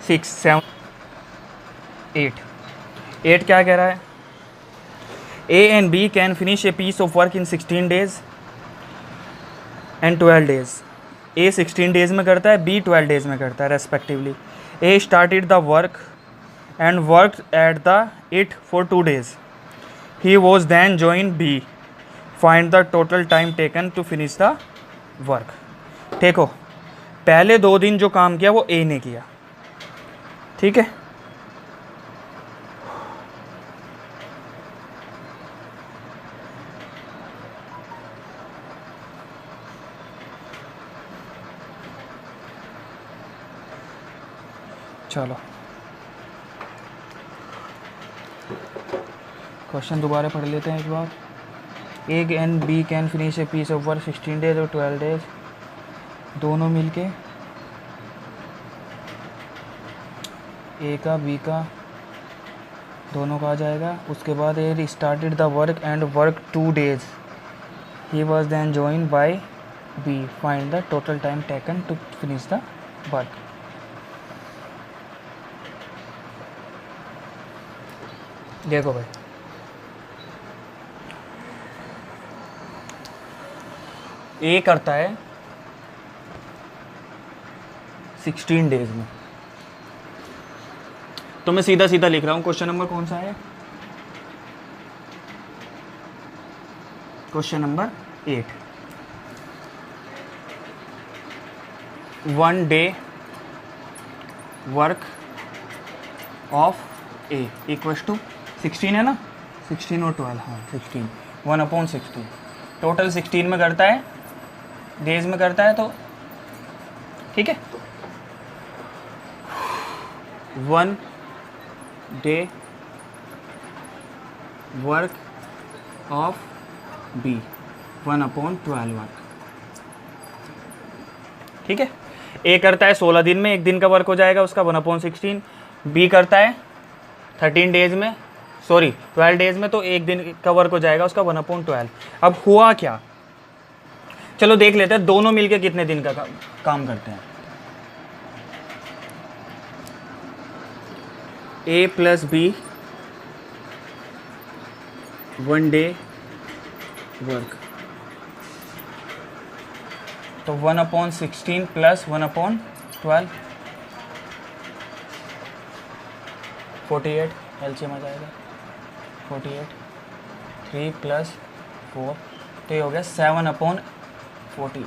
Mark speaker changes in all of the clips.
Speaker 1: 6 7 8 8 क्या कह रहा है? A and B can finish a piece of work in 16 days and 12 days. A 16 days में करता है, B 12 days में करता है respectively. A started the work and worked at the it for 2 days. He was then joined B. Find the total time taken to finish the work. देखो, पहले 2 दिन जो काम किया वो A ने किया, ठीक है. चलो क्वेश्चन दोबारा पढ़ लेते हैं एक बार. A and B can finish a piece of work 16 days और 12 डेज. दोनों मिलके ए का बी का दोनों का आ जाएगा. उसके बाद A started the work and work 2 days. He was then join by B. Find the total time taken to finish the work. देखो भाई, ए करता है 16 डेज में. तो मैं सीधा सीधा लिख रहा हूं. क्वेश्चन नंबर कौन सा है? Question number 8. 1 day work of A equals to 16 है ना, 16 और 12, हाँ 16, 1/16. टोटल 16 में करता है, डेज में करता है, तो ठीक है. 1 day work of B 1/12 work, ठीक है. ए करता है 16 दिन में, एक दिन का वर्क हो जाएगा उसका 1/16. बी करता है 13 डेज में, सॉरी 12 डेज में, तो एक दिन का वर्क हो जाएगा उसका 1/12. अब हुआ क्या, चलो देख लेते हैं दोनों मिलके कितने दिन का काम करते हैं. ए प्लस बी 1 डे वर्क, तो 1/16 प्लस 1/12 48. एलसीएम आ जाएगा 48. 3 + 4, तो ये हो गया 7/48.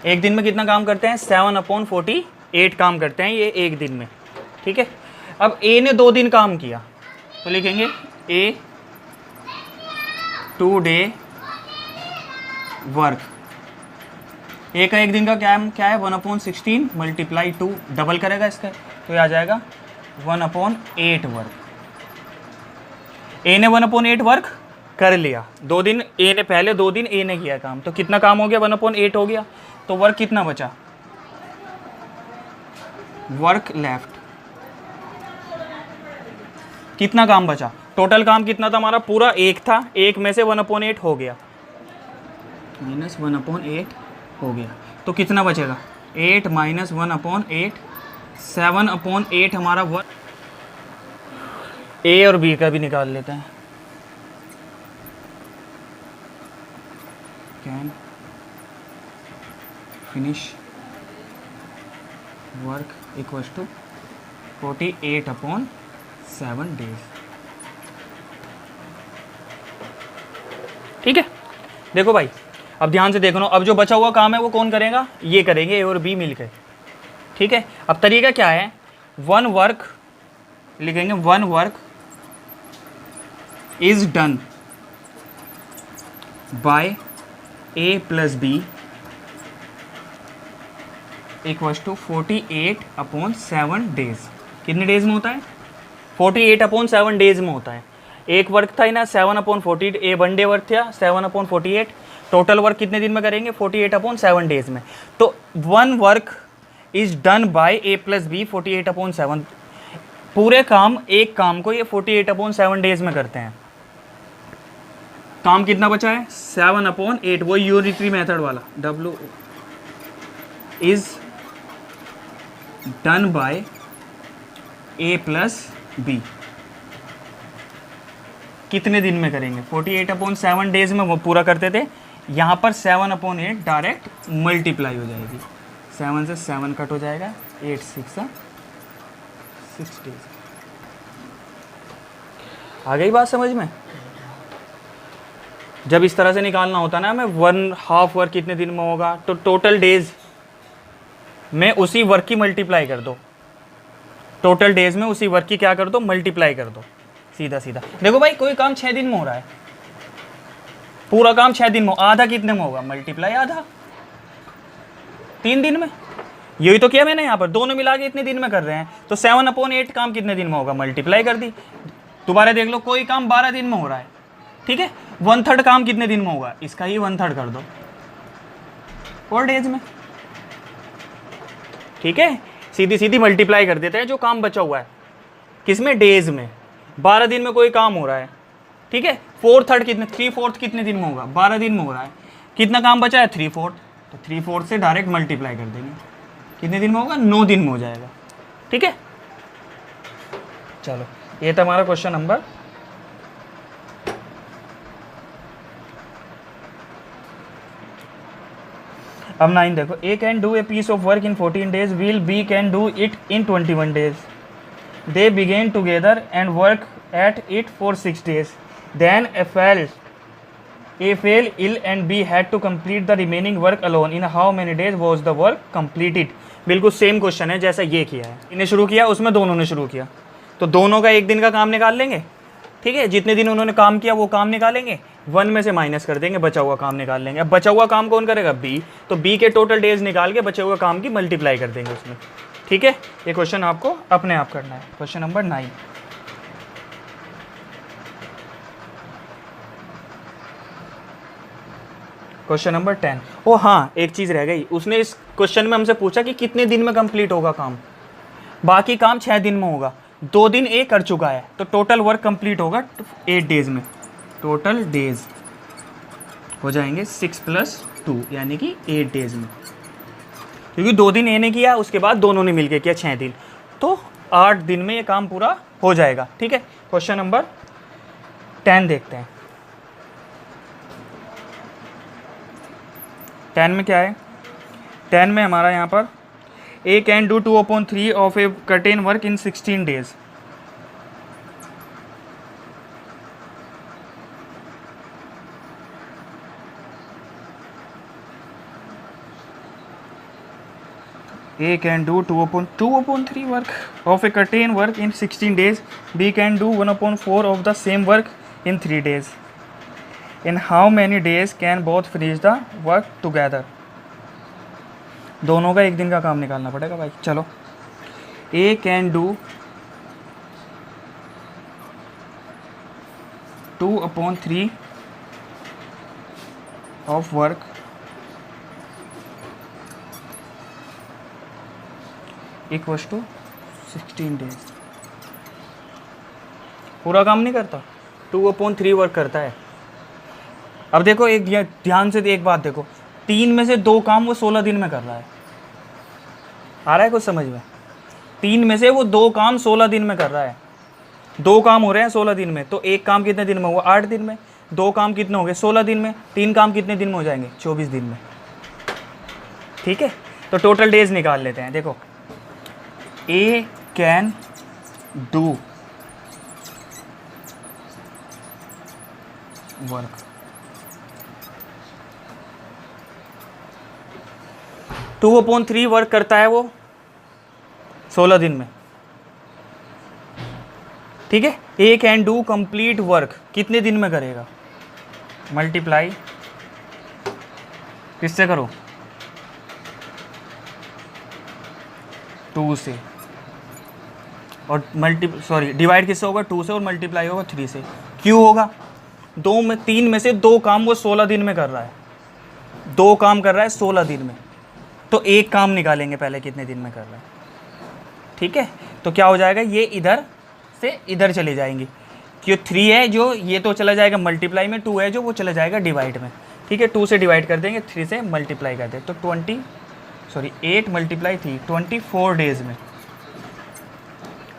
Speaker 1: एक दिन में कितना काम करते हैं? 7/48 काम करते हैं ये एक दिन में, ठीक है. अब ए ने 2 दिन काम किया, तो लिखेंगे ए 2 डे वर्क. ए का एक दिन का क्या है 1/16 × 2, डबल करेगा इसका, तो ये आ जाएगा 1/8 वर्क. ए ने 1/8 वर्क कर लिया. 2 दिन ए ने, पहले 2 दिन ए ने किया काम, तो कितना काम हो गया? 1/8 हो गया. तो वर्क कितना बचा? वर्क लेफ्ट, कितना काम बचा? टोटल काम कितना था हमारा? पूरा 1 था, 1 में से 1/8 हो गया, माइनस 1/8 हो गया, तो कितना बचेगा? 8 - 1/8, 7/8 हमारा वर्क. ए और बी का भी निकाल लेते हैं. Can finish work equals to 48/7 days, ठीक है. देखो भाई, अब ध्यान से देखो, अब जो बचा हुआ काम है वो कौन करेगा? ये करेंगे, ए और बी मिलकर, ठीक है. अब तरीका क्या है? 1 वर्क लिखेंगे, 1 work is done by A plus B equals to 48/7 days. कितने डेज में होता है? 48/7 डेज में होता है. एक वर्क था ना 7/48, ए 1 डे वर्क था 7/48. टोटल वर्क कितने दिन में करेंगे? 48/7 डेज में. तो 1 work is done by A plus B 48/7. पूरे काम, एक काम को ये 48/7 डेज में करते हैं. काम कितना बचा है? 7/8, वो यूनिटरी मेथड वाला. W is done by A plus B. कितने दिन में करेंगे? 48/7 डेज में वो पूरा करते थे, यहाँ पर 7/8 डायरेक्ट मल्टीप्लाई हो जाएगी। 7 से 7 कट हो जाएगा, 8 6 डेज। आ गई बात समझ में? जब इस तरह से निकालना होता ना हमें 1/2 वर्क कितने दिन में होगा, तो टोटल डेज में उसी वर्क की मल्टीप्लाई कर दो, टोटल डेज में उसी वर्क की क्या कर दो, मल्टीप्लाई कर दो, सीधा सीधा। देखो भाई कोई काम 6 दिन में हो रहा है, पूरा काम 6 दिन में, आधा कितने में होगा, मल्टीप्लाई आधा 3 दिन में। यही तो किया मैंने यहाँ पर, दोनों मिला के इतने दिन में कर रहे हैं, तो 7/8 काम कितने दिन में होगा, मल्टीप्लाई कर दी। दोबारा देख लो, कोई काम 12 दिन में हो रहा है, ठीक है, 1/3 काम कितने दिन में होगा, इसका ही 1/3 कर दो 4 डेज में, ठीक है। सीधी सीधी मल्टीप्लाई कर देते हैं जो काम बचा हुआ है, किसमें, डेज में। 12 दिन में कोई काम हो रहा है, ठीक है, 4/3 कितने, 3/4 कितने दिन में होगा, 12 दिन में हो रहा है, कितना काम बचा है, 3/4, तो 3/4 से डायरेक्ट मल्टीप्लाई कर देंगे, कितने दिन में होगा, 9 दिन में हो जाएगा, ठीक है। चलो ये था हमारा क्वेश्चन नंबर। अब 9 देखो, A can do a piece of work in 14 days, will B can do it in 21 days. They begin together and work at it for 6 days, then A fell ill and B had to complete the remaining work alone. In how many days was the work completed. बिल्कुल same question है जैसा ये किया है, इन्हें शुरू किया उसमें दोनों ने शुरू किया, तो दोनों का एक दिन का काम निकाल लेंगे, ठीक है, जितने दिन उन्होंने काम किया वो काम निकालेंगे, 1 में से माइनस कर देंगे, बचा हुआ काम निकाल लेंगे। अब बचा हुआ काम कौन करेगा, बी, तो बी के टोटल डेज निकाल के बचे हुए काम की मल्टीप्लाई कर देंगे उसमें, ठीक है। ये क्वेश्चन आपको अपने आप करना है। Question number 9, question number 10। ओ हाँ, एक चीज़ रह गई, उसने इस क्वेश्चन में हमसे पूछा कि कितने दिन में कंप्लीट होगा काम, बाकी काम 6 दिन में होगा, 2 दिन ए कर चुका है, तो टोटल वर्क कंप्लीट होगा 8 डेज में, टोटल डेज हो जाएंगे 6 + 2 यानी कि 8 डेज में, क्योंकि 2 दिन ए ने किया, उसके बाद दोनों ने मिलके किया 6 दिन, तो 8 दिन में ये काम पूरा हो जाएगा, ठीक है। क्वेश्चन नंबर 10 देखते हैं। 10 में क्या है, 10 में हमारा यहाँ पर A can do 2/3 of a certain work in 16 days. A can do 2/3 work of a curtain work in 16 days. B can do 1/4 of the same work in 3 days. In how many days can both finish the work together? दोनों का एक दिन का काम निकालना पड़ेगा भाई। चलो, A can do 2/3 of work equals to 16 days. पूरा काम नहीं करता, 2/3 वर्क करता है। अब देखो, एक ध्यान से एक बात देखो, 3 में से 2 काम वो 16 दिन में कर रहा है। आ रहा है कुछ समझ में? 3 में से वो 2 काम 16 दिन में कर रहा है। 2 काम हो रहे हैं 16 दिन में, तो एक काम कितने दिन में हुआ, 8 दिन में। 2 काम कितने हो गए, 16 दिन में। 3 काम कितने दिन में हो जाएंगे, 24 दिन में। ठीक है, तो टोटल डेज निकाल लेते हैं। देखो, A can do work, two upon 3 work करता है वो 16 दिन में। ठीक है, A can do complete work कितने दिन में करेगा, मल्टीप्लाई किससे करो, 2 से, और डिवाइड किससे होगा, 2 से, और मल्टीप्लाई होगा 3 से। क्यों होगा, 3 में से 2 काम वो 16 दिन में कर रहा है। 2 काम कर रहा है 16 दिन में, तो एक काम निकालेंगे पहले कितने दिन में कर रहा है। ठीक है, तो क्या हो जाएगा, ये इधर से इधर चले जाएंगी, क्यों 3 है जो, ये तो चला जाएगा मल्टीप्लाई में, 2 है जो वो चला जाएगा डिवाइड में। ठीक है, 2 से डिवाइड कर देंगे, 3 से मल्टीप्लाई कर दें, तो 8 × 3 24 डेज में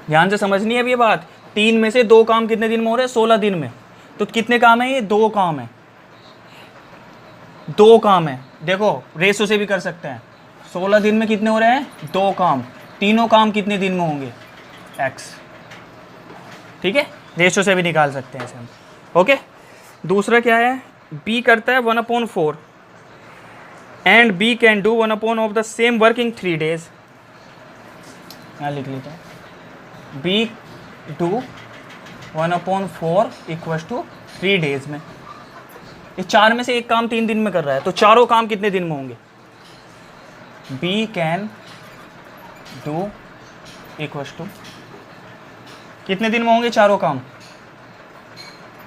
Speaker 1: ध्यान से समझनी है अब ये बात। 3 में से 2 काम कितने दिन में हो रहे हैं? 16 दिन में। तो कितने काम है ये? 2 काम है, 2 काम है। देखो रेशो से भी कर सकते हैं। 16 दिन में कितने हो रहे हैं? 2 काम। तीनों काम कितने दिन में होंगे? x। ठीक है, रेशो से भी निकाल सकते हैं इसे हम। ओके, दूसरा क्या है? b करता है 1/4 and b can do 1/4 of the same work in 3 days। यहाँ लिख लेते हैं, b do 1/4 equals to 3 days में। ये 4 में से एक काम 3 दिन में कर रहा है, तो चारों काम कितने दिन में होंगे? b can do equals to कितने दिन में होंगे चारों काम?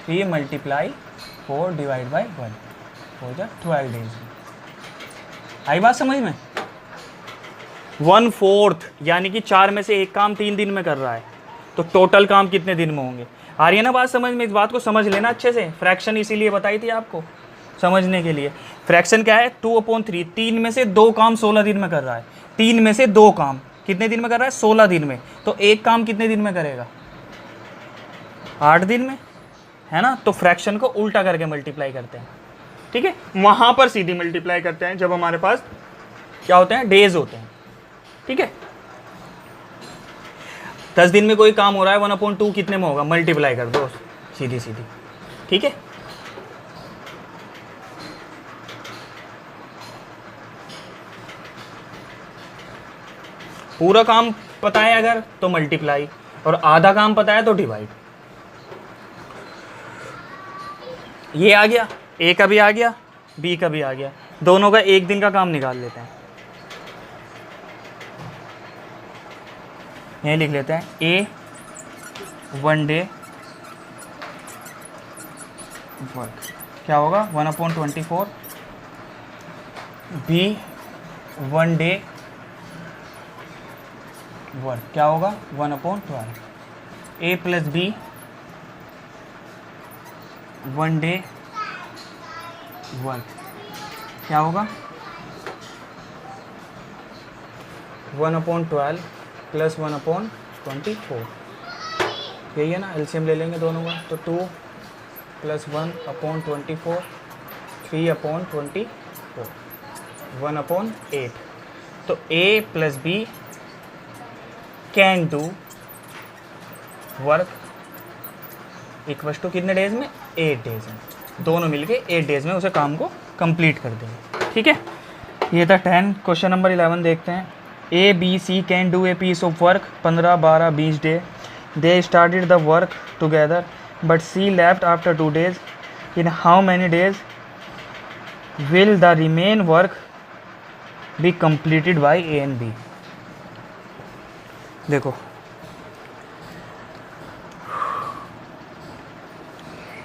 Speaker 1: 3 × 4 डिवाइड बाई 1 हो जाए 12 days में। आई बात समझ में? 1/4 यानी कि 4 में से एक काम 3 दिन में कर रहा है, तो टोटल काम कितने दिन में होंगे? आ रही है ना बात समझ में? इस बात को समझ लेना अच्छे से। फ्रैक्शन इसीलिए बताई थी आपको समझने के लिए। फ्रैक्शन क्या है? 2/3। 3 में से 2 काम 16 दिन में कर रहा है। 3 में से 2 काम कितने दिन में कर रहा है? 16 दिन में। तो एक काम कितने दिन में करेगा? 8 दिन में, है ना? तो फ्रैक्शन को उल्टा करके मल्टीप्लाई करते हैं। ठीक है, वहां पर सीधी मल्टीप्लाई करते हैं जब हमारे पास क्या होते हैं? डेज होते हैं। ठीक है, 10 दिन में कोई काम हो रहा है, 1/2 कितने में होगा? मल्टीप्लाई कर दो सीधी सीधी। ठीक है, पूरा काम पता है अगर तो मल्टीप्लाई, और आधा काम पता है तो डिवाइड। ये आ गया, ए का भी आ गया, बी का भी आ गया। दोनों का एक दिन का काम निकाल लेते हैं। ये लिख लेते हैं, ए 1 डे वर्क क्या होगा? 1/24। बी 1 डे वर्क क्या होगा? 1/12। ए प्लस बी 1 डे वर्क क्या होगा? 1/12 प्लस 1/24। यही है ना? एलसीएम ले लेंगे दोनों का, तो 2 + 1/24 3/24 1/8। तो A plus B can do work equals to कितने डेज में? 8 डेज में। दोनों मिलके 8 डेज में उसे काम को कंप्लीट कर देंगे। ठीक है, ये था 10। क्वेश्चन नंबर 11 देखते हैं। A B C can do a piece of work 15, 12, 20 day. They started the work together but C left after 2 days। In how many days will the remain work be completed by A and B? देखो,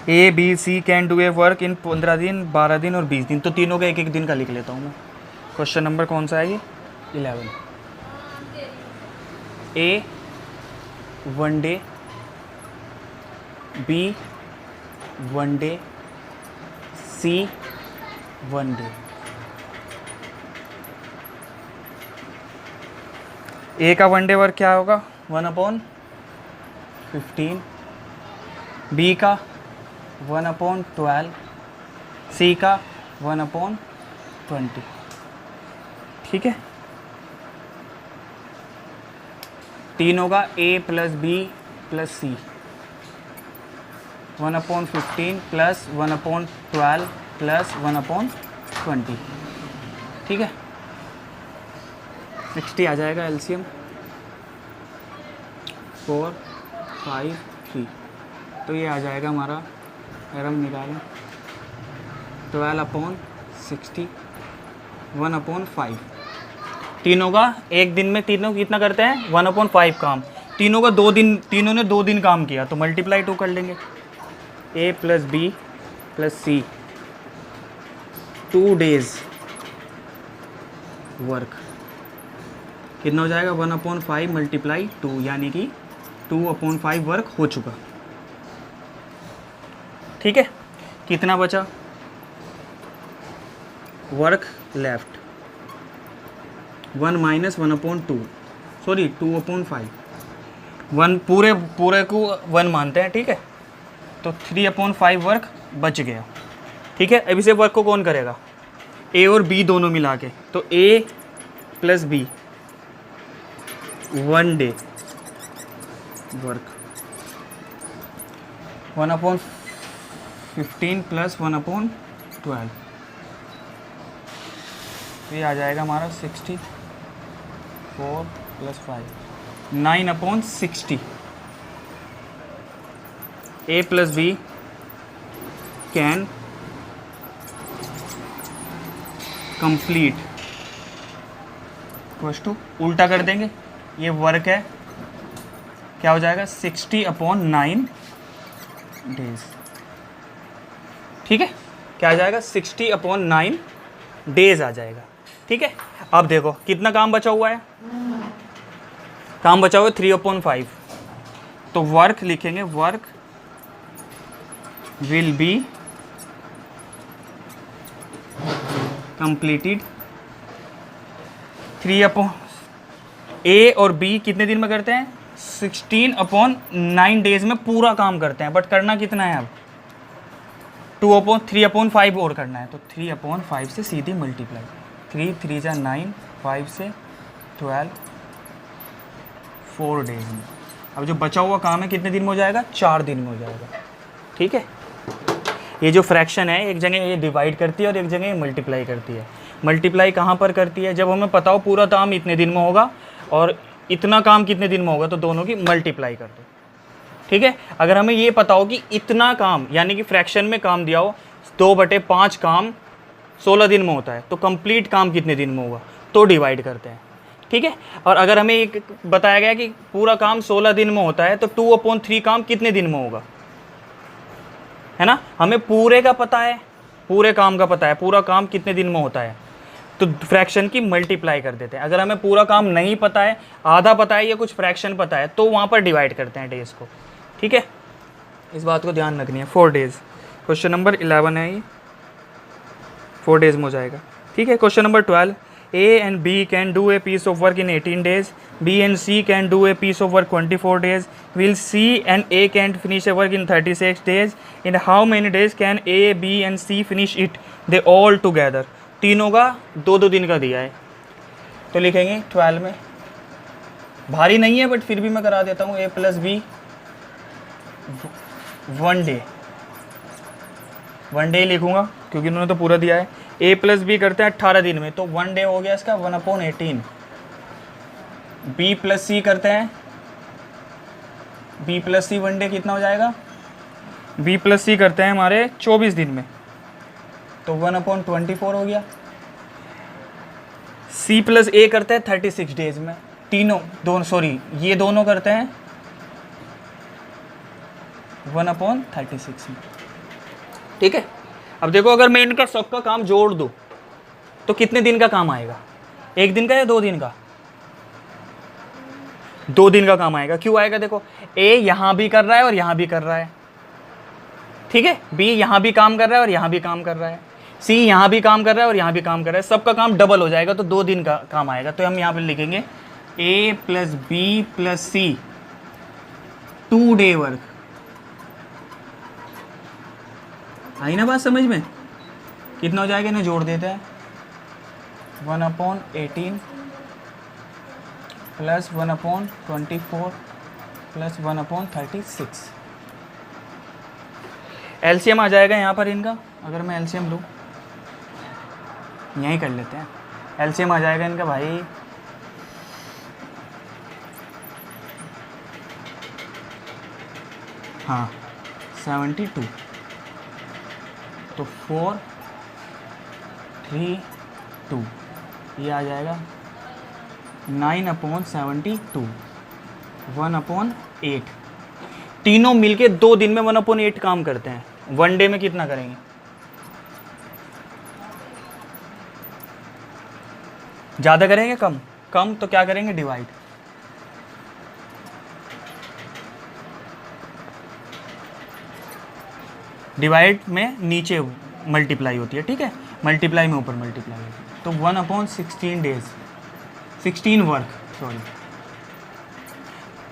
Speaker 1: A B C can do a work in 15 दिन, 12 दिन और 20 दिन। तो तीनों का एक एक दिन का लिख लेता हूँ मैं। क्वेश्चन नंबर कौन सा है ये? 11। ए 1 डे, बी 1 डे, सी 1 डे। ए का 1 डे वर्क क्या होगा? 1/15। बी का 1/12, सी का 1/20। ठीक है, तीनों का ए प्लस बी प्लस सी 1/15 प्लस 1/12 प्लस 1/20। ठीक है, 60 आ जाएगा एलसीएम। 4, 5, 3। तो ये आ जाएगा हमारा, अगर हम निकालें 12/60 1/5। तीनों का एक दिन में, तीनों कितना करते हैं? 1/5 काम। तीनों का 2 दिन, तीनों ने 2 दिन काम किया, तो मल्टीप्लाई 2 कर लेंगे। ए प्लस बी प्लस सी 2 days वर्क कितना हो जाएगा? 1/5 मल्टीप्लाई 2, यानी कि 2/5 वर्क हो चुका। ठीक है, कितना बचा? Work left 1 - 1/2, sorry 2/5। 1 पूरे पूरे को 1 मानते हैं, ठीक है। तो 3/5 वर्क बच गया, ठीक है। अब इसे वर्क को कौन करेगा, ए और बी दोनों मिला के। तो A plus B 1 day work 1/15 plus 1/12, तो ये आ जाएगा हमारा 64 plus 5 9/60। A plus B can complete to उल्टा कर देंगे, ये वर्क है, क्या हो जाएगा 60/9 डेज, ठीक है। क्या आ जाएगा 60/9 डेज आ जाएगा, ठीक है। अब देखो कितना काम बचा हुआ है, काम बचा हुआ है 3/5। तो वर्क लिखेंगे, वर्क विल बी कंप्लीटेड 3 ए और बी कितने दिन में करते हैं, 16/9 डेज में पूरा काम करते हैं। बट करना कितना है, अब 3/5 और करना है। तो 3/5 से सीधी मल्टीप्लाई, 3 3 जा 9, 5 से 12, 4 डेज में। अब जो बचा हुआ काम है कितने दिन में हो जाएगा, 4 दिन में हो जाएगा, ठीक है। ये जो फ्रैक्शन है, एक जगह ये डिवाइड करती है और एक जगह ये मल्टीप्लाई करती है। मल्टीप्लाई कहाँ पर करती है, जब हमें पता हो पूरा काम इतने दिन में होगा और इतना काम कितने दिन में होगा, तो दोनों की मल्टीप्लाई कर दो, ठीक है। अगर हमें ये पता हो कि इतना काम, यानी कि फ्रैक्शन में काम दिया हो 2/5 काम 16 दिन में होता है, तो कंप्लीट काम कितने दिन में होगा, तो डिवाइड करते हैं, ठीक है। और अगर हमें एक बताया गया कि पूरा काम 16 दिन में होता है, तो 2/3 काम कितने दिन में होगा, है ना। हमें पूरे का पता है, पूरे काम का पता है, पूरा काम कितने दिन में होता है, तो फ्रैक्शन की मल्टीप्लाई कर देते हैं। अगर हमें पूरा काम नहीं पता है, आधा पता है या कुछ फ्रैक्शन पता है, तो वहाँ पर डिवाइड करते हैं डेज को, ठीक है। इस बात को ध्यान रखनी है। 4 डेज, क्वेश्चन नंबर 11 है ये, 4 डेज में हो जाएगा, ठीक है। Question number 12, A and B can do a piece of work in 18 days. B and C can do a piece of work 24 days. Will C and A can finish a work in 36 days? In how many days can A, B and C finish it? They all together. तीनों का 2-2 दिन का दिया है, तो लिखेंगे 12 में। भारी नहीं है बट फिर भी मैं करा देता हूँ। A plus B 1 day, 1 day लिखूँगा क्योंकि उन्होंने तो पूरा दिया है। A प्लस बी करते हैं 18 दिन में, तो 1 डे हो गया इसका 1/18। B प्लस सी करते हैं, B प्लस सी 1 डे कितना हो जाएगा, B प्लस सी करते हैं हमारे 24 दिन में, तो 1/24 हो गया। C प्लस A करते हैं 36 डेज में, ये दोनों करते हैं 1/36 में, ठीक है। अब देखो अगर मैं इनका सबका काम जोड़ दूं तो कितने दिन का काम आएगा, 1 दिन का या 2 दिन का, 2 दिन का काम आएगा। क्यों आएगा, देखो A यहां भी कर रहा है और यहां भी कर रहा है, ठीक है। B यहां भी काम कर रहा है और यहां भी काम कर रहा है, C यहां भी काम कर रहा है और यहां भी काम कर रहा है, सबका काम डबल हो जाएगा, तो 2 दिन का काम आएगा। तो हम यहां पे लिखेंगे A plus B plus C 2 day work. आई ना बात समझ में, कितना हो जाएगा, इन्हें जोड़ देते हैं 1/18 प्लस 1/24 प्लस 1/36। एलसीएम आ जाएगा यहाँ पर इनका, अगर मैं एलसीएम लूँ, यहीं कर लेते हैं। एलसीएम आ जाएगा इनका भाई, हाँ 72, तो 4 3 2, ये आ जाएगा 9/72, 1/8। तीनों मिलके 2 दिन में 1/8 काम करते हैं। 1 डे में कितना करेंगे, ज़्यादा करेंगे कम, कम तो क्या करेंगे, डिवाइड। डिवाइड में नीचे मल्टीप्लाई होती है, ठीक है, मल्टीप्लाई में ऊपर मल्टीप्लाई होती है। तो 1/16 डेज, 16 वर्क, सॉरी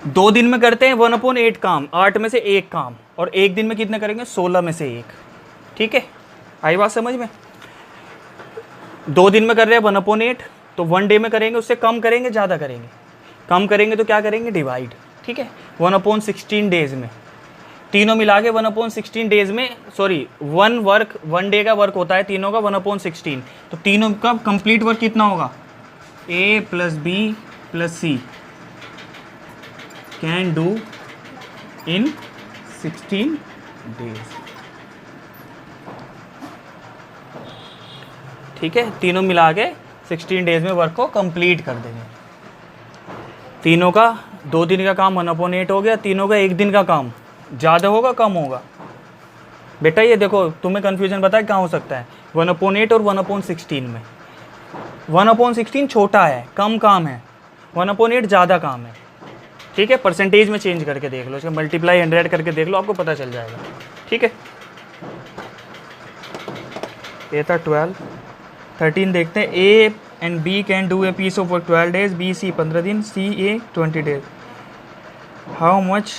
Speaker 1: 2 दिन में करते हैं 1/8 काम, 8 में से 1 काम, और 1 दिन में कितने करेंगे 16 में से 1। ठीक है, आई बात समझ में? 2 दिन में कर रहे हैं 1/8, तो 1 डे में करेंगे, उससे कम करेंगे ज़्यादा करेंगे? कम करेंगे तो क्या करेंगे, डिवाइड। ठीक है, 1/16 डेज में, तीनों मिला के 1/16 डेज में, सॉरी 1 डे का वर्क होता है तीनों का 1/16, तो तीनों का कंप्लीट वर्क कितना होगा, A + B + C can do in 16 days. ठीक है, तीनों मिला के 16 डेज में वर्क को कंप्लीट कर देंगे। तीनों का 2 दिन का काम 1/8 हो गया, तीनों का 1 दिन का काम ज़्यादा होगा कम होगा? बेटा ये देखो, तुम्हें कन्फ्यूजन पता है क्या हो सकता है, 1/8 और 1/16 में। 1/16 छोटा है, कम काम है, 1/8 ज़्यादा काम है। ठीक है, परसेंटेज में चेंज करके देख लो, इसका मल्टीप्लाई 100 करके देख लो, आपको पता चल जाएगा। ठीक है, ये था 12। 13 देखते हैं, A and B can do a piece of work 12 days, B C 15 दिन, C A 20 days. How much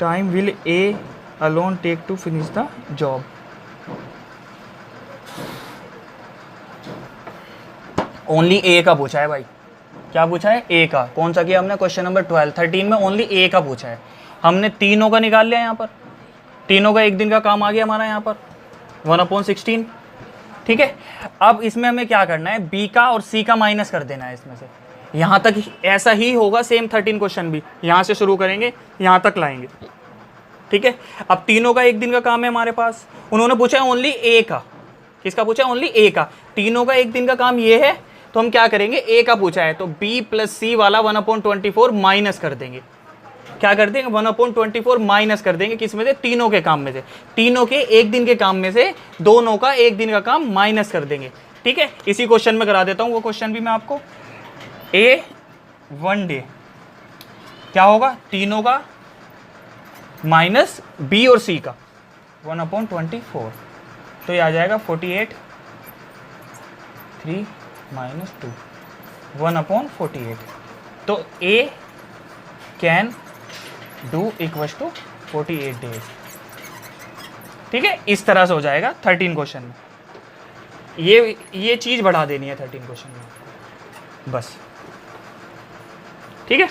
Speaker 1: time will A alone take to finish the job? Only A का पूछा है भाई, क्या पूछा है, A का। कौन सा किया हमने, क्वेश्चन नंबर 12। 13 में ओनली A का पूछा है, हमने तीनों का निकाल लिया यहाँ पर, तीनों का 1 दिन का काम आ गया हमारा यहाँ पर 1/16। ठीक है, अब इसमें हमें क्या करना है, B का और C का माइनस कर देना है इसमें से। यहाँ तक ऐसा ही होगा, सेम 13 क्वेश्चन भी यहाँ से शुरू करेंगे, यहाँ तक लाएंगे। ठीक है, अब तीनों का 1 दिन का काम है हमारे पास, उन्होंने पूछा है ओनली A का। किसका पूछा है, ओनली A का। तीनों का 1 दिन का काम ये है, तो हम क्या करेंगे, A का पूछा है तो B + C वाला 1/24 माइनस कर देंगे। क्या कर देंगे, 1/24 माइनस कर देंगे, किस में से, तीनों के काम में से, तीनों के 1 दिन के काम में से दोनों का 1 दिन का काम माइनस कर देंगे। ठीक है, इसी क्वेश्चन में करा देता हूं वो क्वेश्चन भी मैं आपको। A 1 डे क्या होगा, तीनों का माइनस B और C का 1/24, तो ये आ जाएगा 48 3 - 2 1/48। तो A can do equal to 48 days. ठीक है, इस तरह से हो जाएगा 13 क्वेश्चन में। ये चीज़ बढ़ा देनी है 13 क्वेश्चन में बस। ठीक है।